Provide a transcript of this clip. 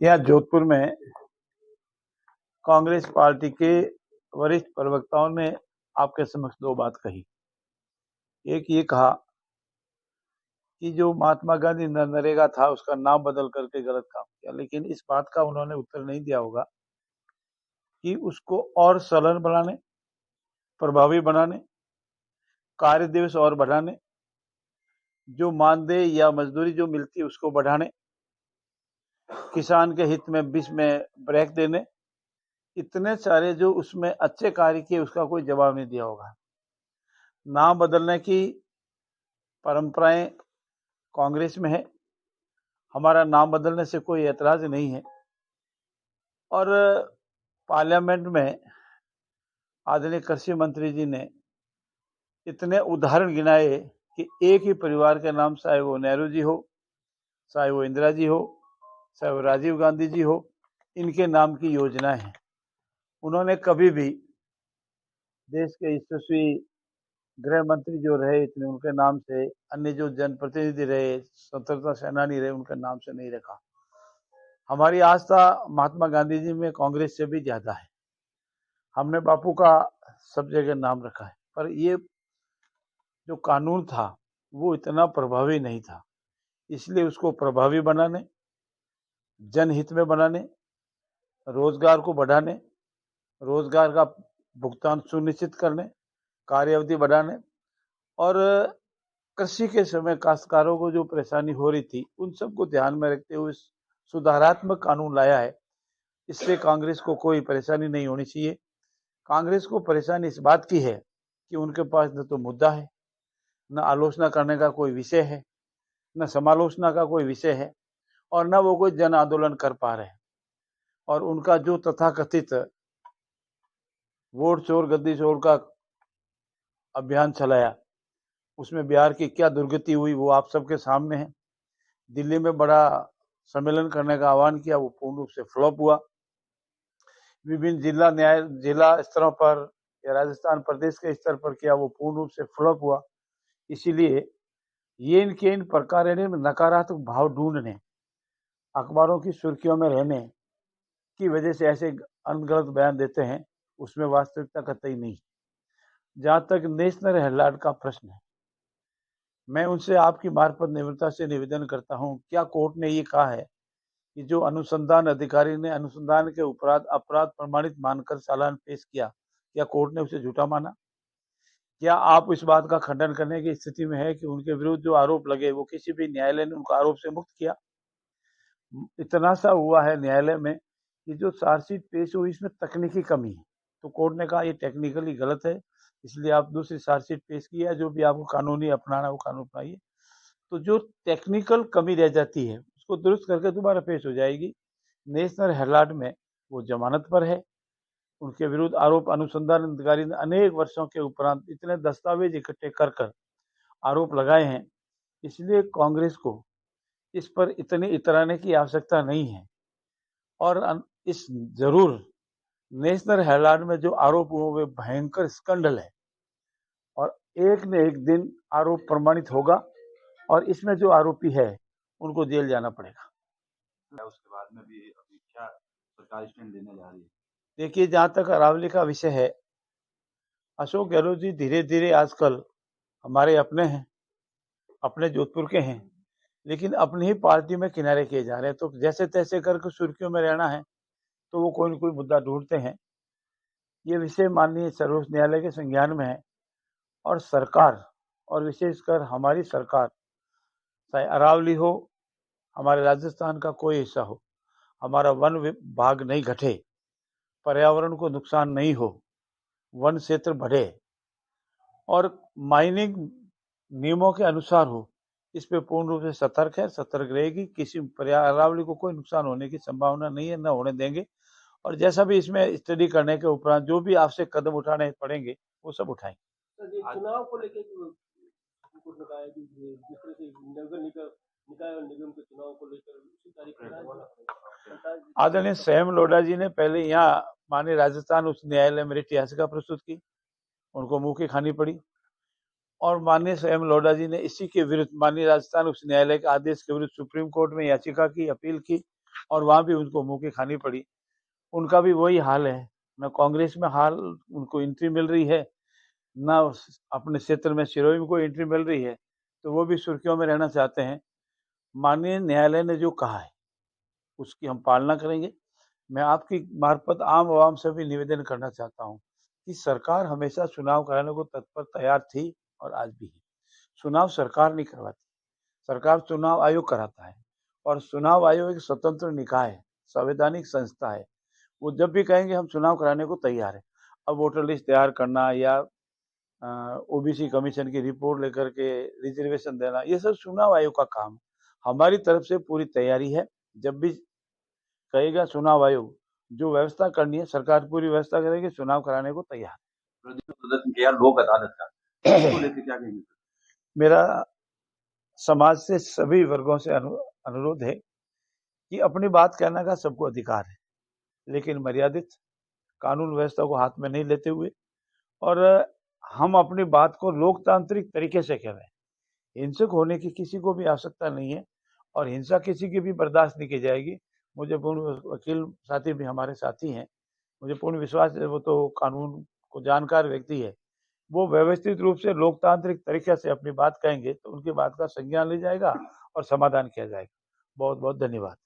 यहाँ जोधपुर में कांग्रेस पार्टी के वरिष्ठ प्रवक्ताओं ने आपके समक्ष दो बात कही। एक ये कहा कि जो महात्मा गांधी नरेगा था उसका नाम बदल करके गलत काम किया, लेकिन इस बात का उन्होंने उत्तर नहीं दिया होगा कि उसको और सरल बनाने, प्रभावी बनाने, कार्य दिवस और बढ़ाने, जो मानदेय या मजदूरी जो मिलती है उसको बढ़ाने, किसान के हित में बीच में ब्रेक देने, इतने सारे जो उसमें अच्छे कार्य किए उसका कोई जवाब नहीं दिया होगा। नाम बदलने की परंपराएं कांग्रेस में है, हमारा नाम बदलने से कोई ऐतराज नहीं है। और पार्लियामेंट में आदरणीय कृषि मंत्री जी ने इतने उदाहरण गिनाए कि एक ही परिवार के नाम, चाहे वो नेहरू जी हो, चाहे वो इंदिरा जी हो, चाहे वो राजीव गांधी जी हो, इनके नाम की योजनाएं हैं। उन्होंने कभी भी देश के यशस्वी गृह मंत्री जो रहे इतने उनके नाम से, अन्य जो जनप्रतिनिधि रहे, स्वतंत्रता सेनानी रहे, उनके नाम से नहीं रखा। हमारी आस्था महात्मा गांधी जी में कांग्रेस से भी ज्यादा है। हमने बापू का सब जगह नाम रखा है, पर ये जो कानून था वो इतना प्रभावी नहीं था, इसलिए उसको प्रभावी बनाने, जनहित में बनाने, रोजगार को बढ़ाने, रोजगार का भुगतान सुनिश्चित करने, कार्य अवधि बढ़ाने और कृषि के समय काश्तकारों को जो परेशानी हो रही थी उन सबको ध्यान में रखते हुए सुधारात्मक कानून लाया है। इससे कांग्रेस को कोई परेशानी नहीं होनी चाहिए। कांग्रेस को परेशानी इस बात की है कि उनके पास न तो मुद्दा है, न आलोचना करने का कोई विषय है, न समालोचना का कोई विषय है, और न वो कोई जन आंदोलन कर पा रहे हैं। और उनका जो तथाकथित वोट चोर गद्दी चोर का अभियान चलाया, उसमें बिहार की क्या दुर्गति हुई वो आप सबके सामने है। दिल्ली में बड़ा सम्मेलन करने का आह्वान किया, वो पूर्ण रूप से फ्लॉप हुआ। विभिन्न जिला स्तरों पर या राजस्थान प्रदेश के स्तर पर किया, वो पूर्ण रूप से फ्लॉप हुआ। इसीलिए ये इनके इन प्रकार नकारात्मक भाव ढूंढने, अखबारों की सुर्खियों में रहने की वजह से ऐसे अनगलत बयान देते हैं, उसमें वास्तविकता कतई नहीं। जहां तक नेशनल हेराल्ड का प्रश्न है, मैं उनसे आपकी मार्फत निम्रता से निवेदन करता हूं, क्या कोर्ट ने ये कहा है कि जो अनुसंधान अधिकारी ने अनुसंधान के अपराध प्रमाणित मानकर चालान पेश किया, क्या कोर्ट ने उसे झूठा माना? क्या आप इस बात का खंडन करने की स्थिति में है कि उनके विरुद्ध जो आरोप लगे वो किसी भी न्यायालय ने उनको आरोप से मुक्त किया? इतना सा हुआ है न्यायालय में कि जो चार्जशीट पेश हुई इसमें तकनीकी कमी है, तो कोर्ट ने कहा ये टेक्निकली गलत है, इसलिए आप दूसरी चार्जशीट पेश किया, जो भी आपको कानूनी अपनाना वो कानून अपनाइए। तो जो टेक्निकल कमी रह जाती है उसको दुरुस्त करके दोबारा पेश हो जाएगी। नेशनल हेराल्ड में वो जमानत पर है, उनके विरुद्ध आरोप अनुसंधान अधिकारी ने अनेक वर्षों के उपरांत इतने दस्तावेज इकट्ठे कर आरोप लगाए हैं। इसलिए कांग्रेस को इस पर इतनी इतराने की आवश्यकता नहीं है। और इस जरूर नेशनल हेराल्ड में जो आरोप हुए वे भयंकर स्कैंडल है, और एक न एक दिन आरोप प्रमाणित होगा और इसमें जो आरोपी है उनको जेल जाना पड़ेगा। उसके बाद में भी अभी क्या सरकार स्टैंड लेने जा रही है? देखिए, जहां तक अरावली का विषय है, अशोक गहलोत जी धीरे धीरे आजकल हमारे अपने हैं, अपने जोधपुर के हैं, लेकिन अपनी ही पार्टी में किनारे किए जा रहे हैं। तो जैसे तैसे करके सुर्खियों में रहना है तो वो कोई न कोई मुद्दा ढूंढते हैं। ये विषय माननीय सर्वोच्च न्यायालय के संज्ञान में है, और सरकार, और विशेषकर हमारी सरकार, चाहे अरावली हो, हमारे राजस्थान का कोई हिस्सा हो, हमारा वन विभाग नहीं घटे, पर्यावरण को नुकसान नहीं हो, वन क्षेत्र बढ़े और माइनिंग नियमों के अनुसार हो, इस पे पूर्ण रूप से सतर्क है, सतर्क रहेगी। किसी अरावली को कोई नुकसान होने की संभावना नहीं है, न होने देंगे। और जैसा भी इसमें स्टडी करने के उपरांत जो भी आवश्यक कदम उठाने पड़ेंगे वो सब उठाएंगे। चुनाव को लेकर कुछ बताया कि जिस तरह से नगर निकाय और निगम के चुनाव को लेकर उसी तारीख आदरणीय सैम लोढ़ा जी ने पहले यहाँ माननीय राजस्थान उच्च न्यायालय में रिट याचिका प्रस्तुत की, उनको मुंह की खानी पड़ी, और माननीय सैम लोढ़ा जी ने इसी के विरुद्ध माननीय राजस्थान उच्च न्यायालय के आदेश के विरुद्ध सुप्रीम कोर्ट में याचिका की, अपील की, और वहाँ भी उनको मुंह की खानी पड़ी। उनका भी वही हाल है, न कांग्रेस में हाल उनको एंट्री मिल रही है, न अपने क्षेत्र में सिरोही में कोई एंट्री मिल रही है, तो वो भी सुर्खियों में रहना चाहते हैं। माननीय न्यायालय ने जो कहा है उसकी हम पालना करेंगे। मैं आपकी मार्फत आम आवाम से भी निवेदन करना चाहता हूँ कि सरकार हमेशा चुनाव कराने को तत्पर तैयार थी और आज भी है। चुनाव सरकार नहीं करवाती, सरकार चुनाव आयोग कराता है, और चुनाव आयोग एक स्वतंत्र निकाय है, संवैधानिक संस्था है। वो जब भी कहेंगे हम चुनाव कराने को तैयार है। अब वोटर लिस्ट तैयार करना या ओबीसी कमीशन की रिपोर्ट लेकर के रिजर्वेशन देना, ये सब चुनाव आयोग का काम है। हमारी तरफ से पूरी तैयारी है। जब भी कहेगा चुनाव आयोग, जो व्यवस्था करनी है सरकार पूरी व्यवस्था करेगी, चुनाव कराने को तैयार। प्रदर्शन किया लोक अदालत का, इसको लेकर क्या कहेंगे? मेरा समाज से सभी वर्गों से अनुरोध है कि अपनी बात कहने का सबको अधिकार है, लेकिन मर्यादित, कानून व्यवस्था को हाथ में नहीं लेते हुए, और हम अपनी बात को लोकतांत्रिक तरीके से कह रहे हैं। हिंसक होने की किसी को भी आवश्यकता नहीं है, और हिंसा किसी की भी बर्दाश्त नहीं की जाएगी। मुझे पूर्ण, वकील साथी भी हमारे साथी हैं, मुझे पूर्ण विश्वास है वो तो कानून को जानकार व्यक्ति है। वो व्यवस्थित रूप से लोकतांत्रिक तरीके से अपनी बात कहेंगे तो उनकी बात का संज्ञान लिया जाएगा और समाधान किया जाएगा। बहुत बहुत धन्यवाद।